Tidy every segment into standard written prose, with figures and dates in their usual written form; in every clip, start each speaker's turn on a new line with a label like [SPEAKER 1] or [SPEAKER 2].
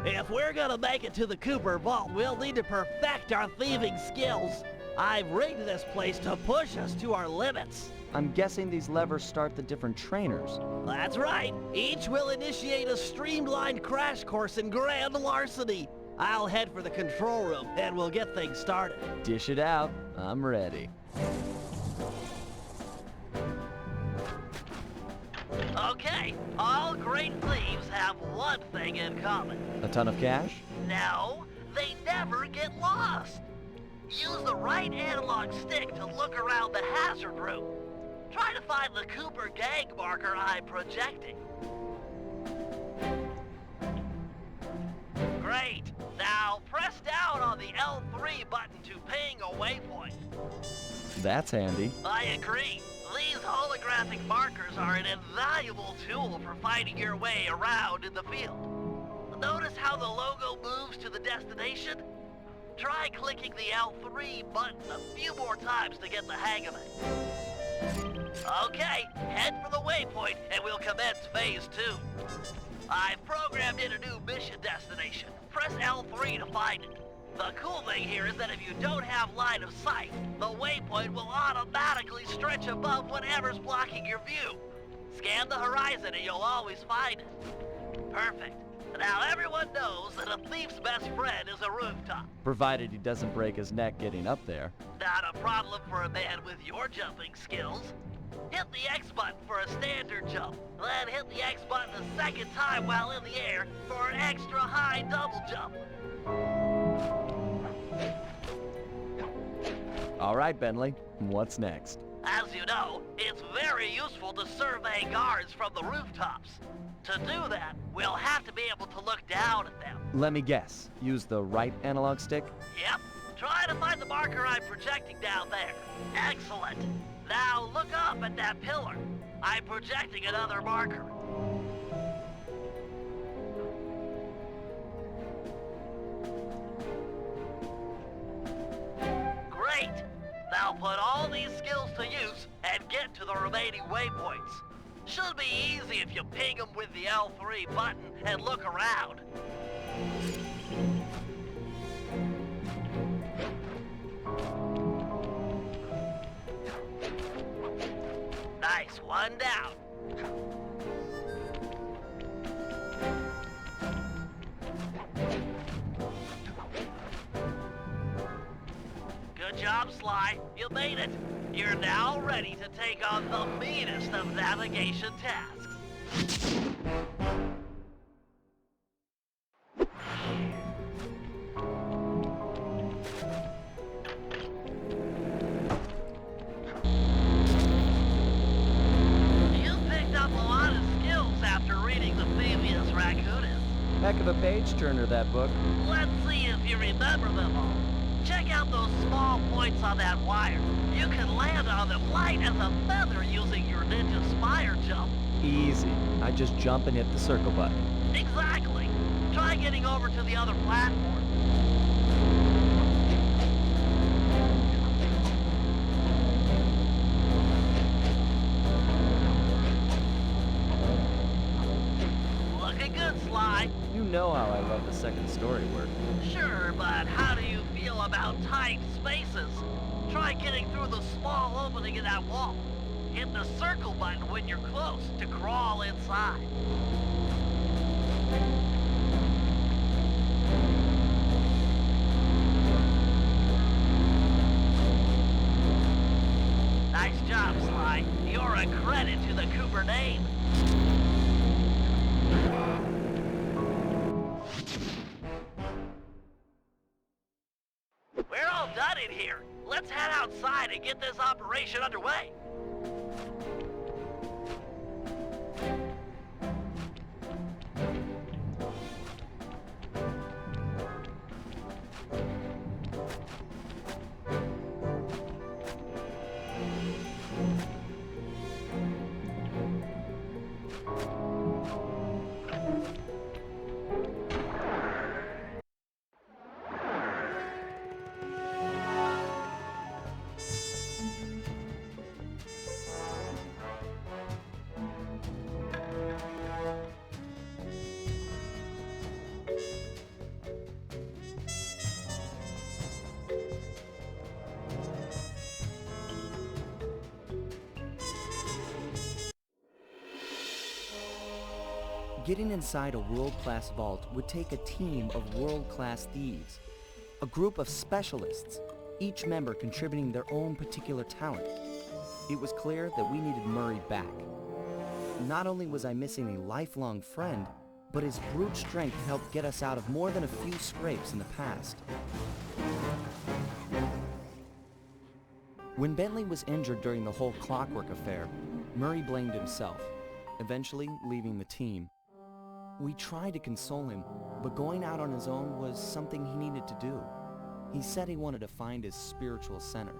[SPEAKER 1] If we're gonna make it to the Cooper Vault, we'll need to perfect our thieving skills. I've rigged this place to push us to our limits.
[SPEAKER 2] I'm guessing these levers start the different trainers.
[SPEAKER 1] That's right. Each will initiate a streamlined crash course in grand larceny. I'll head for the control room, and we'll get things started.
[SPEAKER 2] Dish it out. I'm ready.
[SPEAKER 1] Okay, all great thieves have one thing in common.
[SPEAKER 2] A ton of cash?
[SPEAKER 1] No, they never get lost. Use the right analog stick to look around the hazard room. Try to find the Cooper gang marker I'm projecting. Great. Now press down on the L3 button to ping a waypoint.
[SPEAKER 2] That's handy.
[SPEAKER 1] I agree. These holographic markers are an invaluable tool for finding your way around in the field. Notice how the logo moves to the destination? Try clicking the L3 button a few more times to get the hang of it. Okay, head for the waypoint and we'll commence phase 2. I've programmed in a new mission destination. Press L3 to find it. The cool thing here is that if you don't have line of sight, the waypoint will automatically stretch above whatever's blocking your view. Scan the horizon and you'll always find it. Perfect. Now everyone knows that a thief's best friend is a rooftop.
[SPEAKER 2] Provided he doesn't break his neck getting up there.
[SPEAKER 1] Not a problem for a man with your jumping skills. Hit the X button for a standard jump, then hit the X button a second time while in the air for an extra high double jump.
[SPEAKER 2] All right, Bentley, what's next?
[SPEAKER 1] As you know, it's very useful to survey guards from the rooftops. To do that, we'll have to be able to look down at them.
[SPEAKER 2] Let me guess. Use the right analog stick?
[SPEAKER 1] Yep. Try to find the marker I'm projecting down there. Excellent. Now look up at that pillar. I'm projecting another marker. Great. Now put all these skills to use and get to the remaining waypoints. Should be easy if you ping them with the L3 button and look around. Nice, one down. Good job, Sly. You made it. You're now ready to take on the meanest of navigation tasks. You picked up a lot of skills after reading The Previous Raccoonist.
[SPEAKER 2] Heck of a page-turner, that book.
[SPEAKER 1] Let's see if you remember them all. Check out those small points on that wire. You can land on them light as a feather using your Ninja Spire jump.
[SPEAKER 2] Easy. I just jump and hit the circle button.
[SPEAKER 1] Exactly. Try getting over to the other platform. Looking good, Sly.
[SPEAKER 2] You know how I love the second story work.
[SPEAKER 1] Sure, but how do you feel about tight spaces? Try getting through the small opening in that wall. Hit the circle button when you're close to crawl inside. Nice job, Sly. You're a credit to the Cooper name. We're all done in here. Let's head outside and get this operation underway.
[SPEAKER 3] Getting inside a world-class vault would take a team of world-class thieves, a group of specialists, each member contributing their own particular talent. It was clear that we needed Murray back. Not only was I missing a lifelong friend, but his brute strength helped get us out of more than a few scrapes in the past. When Bentley was injured during the whole Clockwork affair, Murray blamed himself, eventually leaving the team. We tried to console him, but going out on his own was something he needed to do. He said he wanted to find his spiritual center.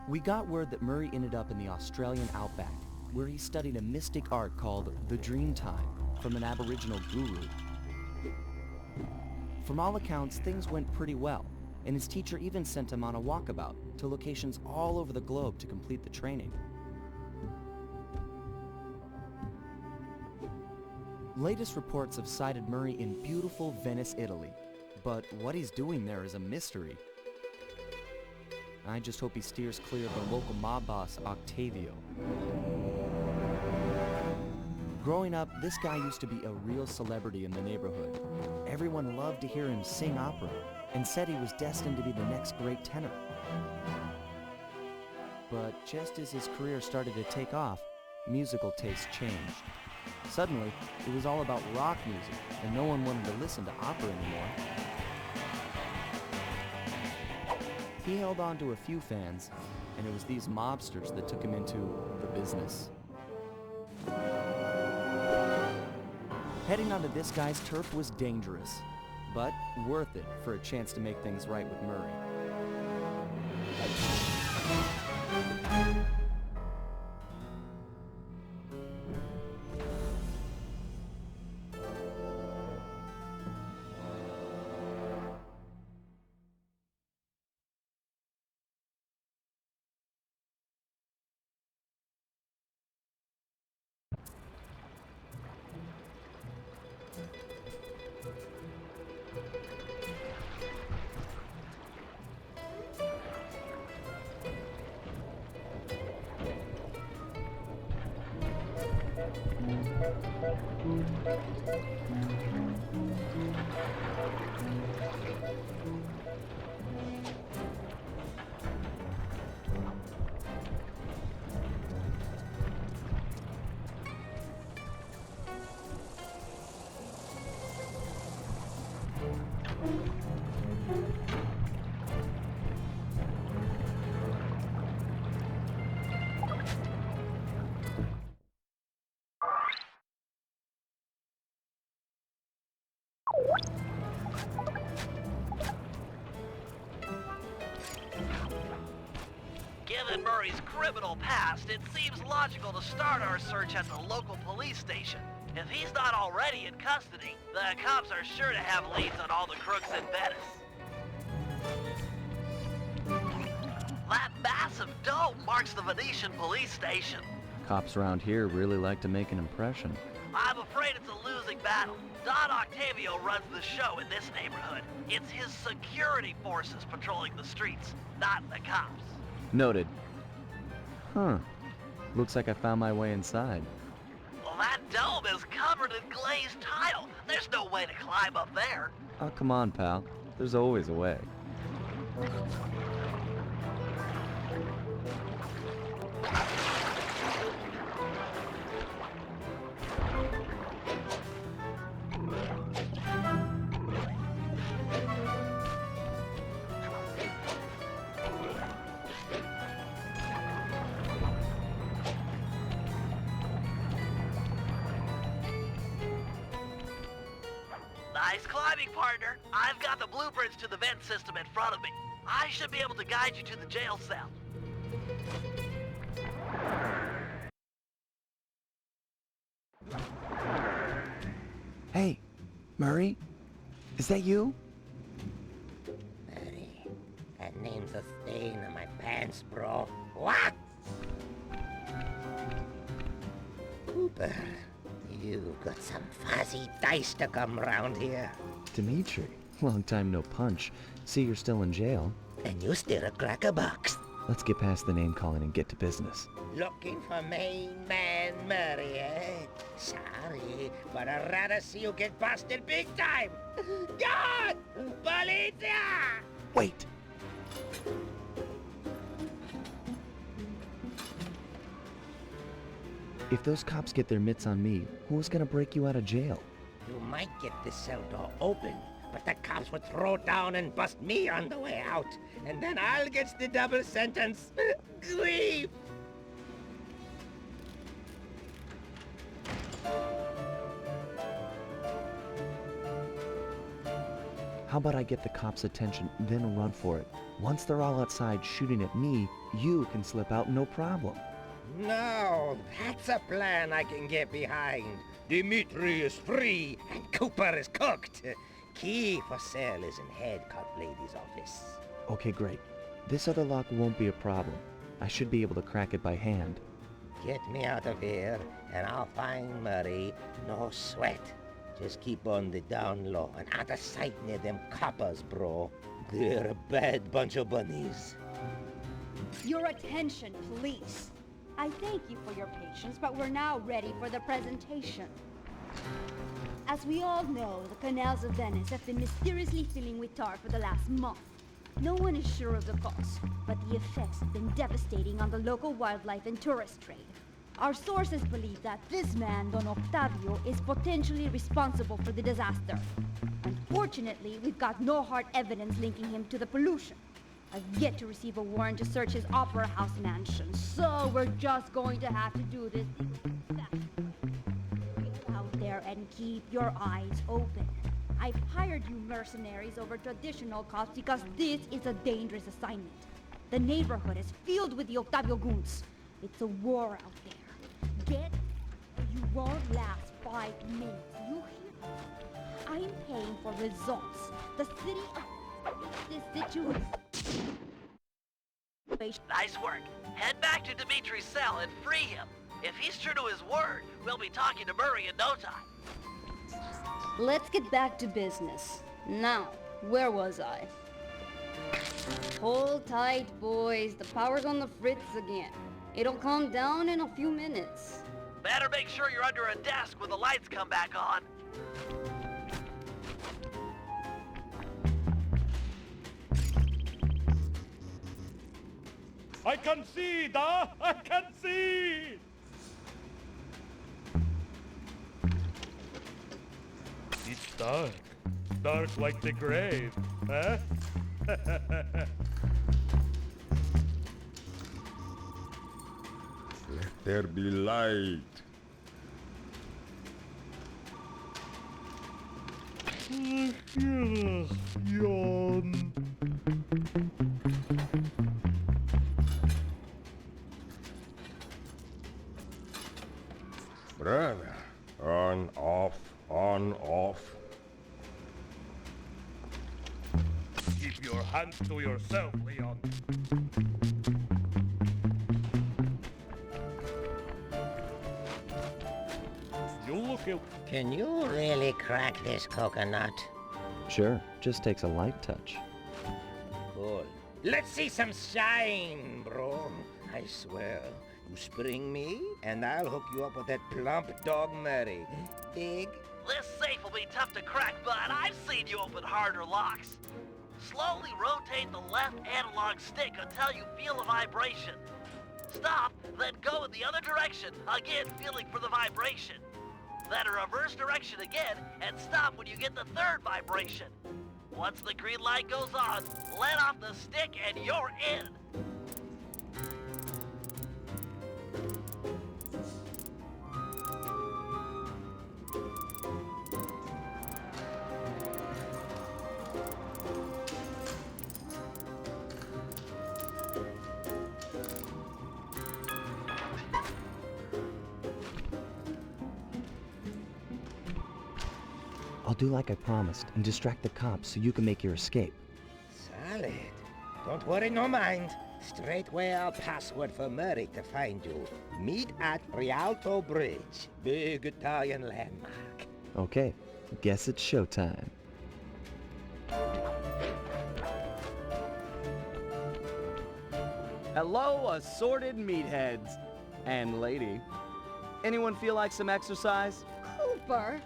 [SPEAKER 3] We got word that Murray ended up in the Australian outback, where he studied a mystic art called the Dreamtime from an Aboriginal guru. From all accounts, things went pretty well, and his teacher even sent him on a walkabout to locations all over the globe to complete the training. Latest reports have cited Murray in beautiful Venice, Italy, but what he's doing there is a mystery. I just hope he steers clear of the local mob boss, Octavio. Growing up, this guy used to be a real celebrity in the neighborhood. Everyone loved to hear him sing opera and said he was destined to be the next great tenor. But just as his career started to take off, musical tastes changed. Suddenly, it was all about rock music, and no one wanted to listen to opera anymore. He held on to a few fans, and it was these mobsters that took him into the business. Heading onto this guy's turf was dangerous, but worth it for a chance to make things right with Murray.
[SPEAKER 1] Given Murray's criminal past, it seems logical to start our search at the local police station. If he's not already in custody, the cops are sure to have leads on all the crooks in Venice. That massive dome marks the Venetian police station.
[SPEAKER 2] Cops around here really like to make an impression.
[SPEAKER 1] I'm afraid it's a losing battle. Don Octavio runs the show in this neighborhood. It's his security forces patrolling the streets, not the cops.
[SPEAKER 2] Noted. Huh. Looks like I found my way inside.
[SPEAKER 1] Well, that dome is covered in glazed tile. There's no way to climb up there.
[SPEAKER 2] Oh, come on, pal. There's always a way.
[SPEAKER 1] Nice climbing, partner. I've got the blueprints to the vent system in front of me. I should be able to guide you to the jail cell.
[SPEAKER 3] Hey, Murray? Is that you?
[SPEAKER 4] Murray, that name's a stain on my pants, bro. What? Cooper, you got some fuzzy dice to come round here.
[SPEAKER 2] Dimitri, long time no punch. See you're still in jail.
[SPEAKER 4] And you steer a cracker box.
[SPEAKER 2] Let's get past the name calling and get to business.
[SPEAKER 4] Looking for main man Murray, eh? Sorry, but I'd rather see you get busted big time. God! Policia!
[SPEAKER 2] Wait! If those cops get their mitts on me, who's gonna break you out of jail?
[SPEAKER 4] You might get the cell door open, but the cops would throw down and bust me on the way out. And then I'll get the double sentence. Grief!
[SPEAKER 2] How about I get the cops' attention, then run for it? Once they're all outside shooting at me, you can slip out no problem.
[SPEAKER 4] No, that's a plan I can get behind. Dimitri is free and Cooper is cooked. Key for sale is in head cut lady's office.
[SPEAKER 2] Okay, great. This other lock won't be a problem. I should be able to crack it by hand.
[SPEAKER 4] Get me out of here, and I'll find Murray. No sweat. Just keep on the down low and out of sight near them coppers, bro. They're a bad bunch of bunnies.
[SPEAKER 5] Your attention, please. I thank you for your patience, but we're now ready for the presentation. As we all know, the canals of Venice have been mysteriously filling with tar for the last month. No one is sure of the cause, but the effects have been devastating on the local wildlife and tourist trade. Our sources believe that this man, Don Octavio, is potentially responsible for the disaster. Unfortunately, we've got no hard evidence linking him to the pollution. I've yet to receive a warrant to search his opera house mansion, so we're just going to have to do this. Get out there and keep your eyes open. I've hired you mercenaries over traditional cops because this is a dangerous assignment. The neighborhood is filled with the Octavio goons. It's a war out there. Get, or you won't last 5 minutes. You hear? I'm paying for results. The city of this situation.
[SPEAKER 1] Nice work. Head back to Dimitri's cell and free him. If he's true to his word, we'll be talking to Murray in no time.
[SPEAKER 5] Let's get back to business. Now, where was I? Hold tight, boys. The power's on the fritz again. It'll calm down in a few minutes.
[SPEAKER 1] Better make sure you're under a desk when the lights come back on.
[SPEAKER 6] I can see, Da! I can see! It's dark. Dark like the grave, huh?
[SPEAKER 7] Let there be light.
[SPEAKER 6] Yawn.
[SPEAKER 7] Brother, on, off, on, off.
[SPEAKER 6] Keep your hands to yourself, Leon. You look ill.
[SPEAKER 4] Can you really crack this coconut?
[SPEAKER 2] Sure, just takes a light touch.
[SPEAKER 4] Cool. Let's see some shine, bro. I swear. You spring me, and I'll hook you up with that plump dog Murray. Dig?
[SPEAKER 1] This safe will be tough to crack, but I've seen you open harder locks. Slowly rotate the left analog stick until you feel a vibration. Stop, then go in the other direction, again feeling for the vibration. Then a reverse direction again, and stop when you get the third vibration. Once the green light goes on, let off the stick and you're in.
[SPEAKER 2] I'll do like I promised and distract the cops so you can make your escape.
[SPEAKER 4] Solid. Don't worry, no mind. Straightway I'll password for Murray to find you. Meet at Rialto Bridge. Big Italian landmark.
[SPEAKER 2] Okay, guess it's showtime. Hello, assorted meatheads. And lady. Anyone feel like some exercise?
[SPEAKER 5] Cooper!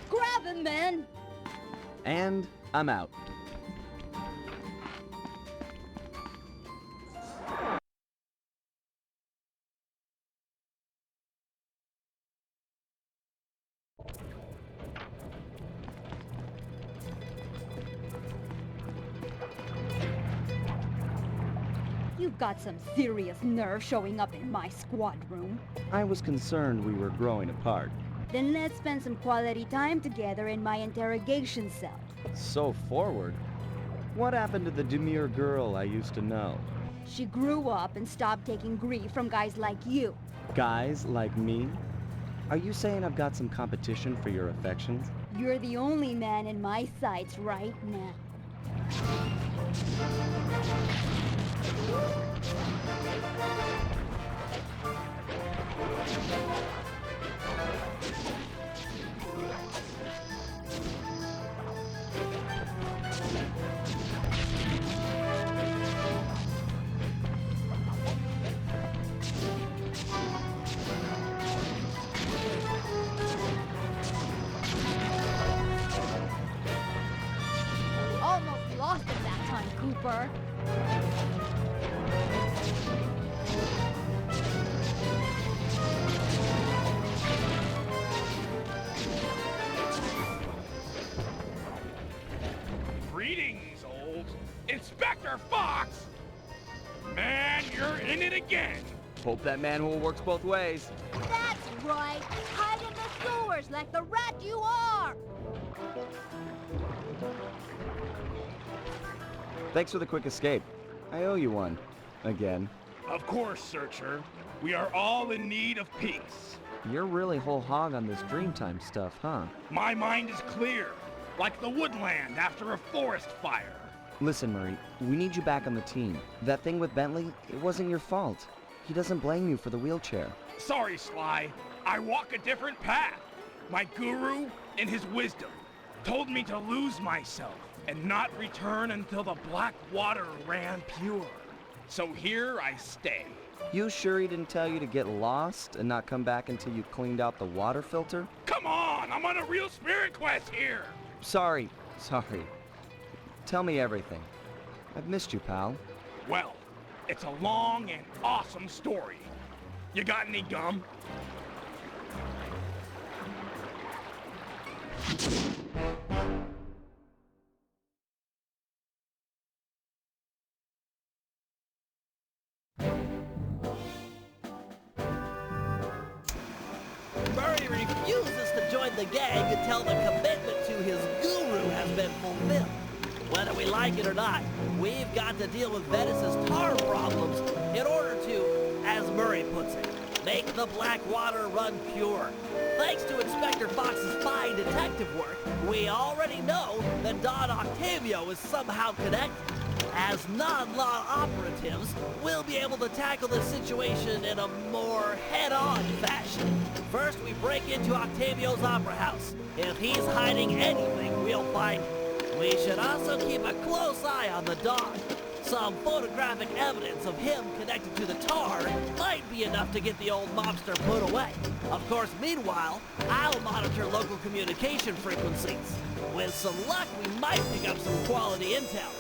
[SPEAKER 5] Grab him, man!
[SPEAKER 2] And I'm out.
[SPEAKER 5] You've got some serious nerve showing up in my squad room.
[SPEAKER 2] I was concerned we were growing apart.
[SPEAKER 5] Then let's spend some quality time together in my interrogation cell.
[SPEAKER 2] So forward. What happened to the demure girl I used to know?
[SPEAKER 5] She grew up and stopped taking grief from guys like you.
[SPEAKER 2] Guys like me? Are you saying I've got some competition for your affections?
[SPEAKER 5] You're the only man in my sights right now. Almost lost it that time, Cooper.
[SPEAKER 6] Greetings, old Inspector Fox! Man, you're in it again!
[SPEAKER 2] Hope that manhole works both ways.
[SPEAKER 5] That's right. Hide in the sewers like the rat you are.
[SPEAKER 2] Thanks for the quick escape. I owe you one. Again.
[SPEAKER 6] Of course, Searcher. We are all in need of peace.
[SPEAKER 2] You're really whole hog on this Dreamtime stuff, huh?
[SPEAKER 6] My mind is clear, like the woodland after a forest fire.
[SPEAKER 2] Listen, Murray, we need you back on the team. That thing with Bentley, it wasn't your fault. He doesn't blame you for the wheelchair.
[SPEAKER 6] Sorry, Sly. I walk a different path. My guru, in his wisdom, told me to lose myself and not return until the black water ran pure. So here I stay.
[SPEAKER 2] You sure he didn't tell you to get lost and not come back until you cleaned out the water filter?
[SPEAKER 6] Come on, I'm on a real spirit quest here.
[SPEAKER 2] Sorry. Tell me everything. I've missed you, pal.
[SPEAKER 6] Well, it's a long and awesome story. You got any gum?
[SPEAKER 8] Murray refuses to join the gang until the commitment to his guru has been fulfilled. Whether we like it or not, we've got to deal with Venice's tar problems in order to, as Murray puts it, make the black water run pure. Thanks to Inspector Fox's fine detective work, we already know that Don Octavio is somehow connected. As non-law operatives, we'll be able to tackle the situation in a more head-on fashion. First, we break into Octavio's opera house. If he's hiding anything, we'll find it. We should also keep a close eye on the dog. Some photographic evidence of him connected to the tar might be enough to get the old mobster put away. Of course, meanwhile, I'll monitor local communication frequencies. With some luck, we might pick up some quality intel.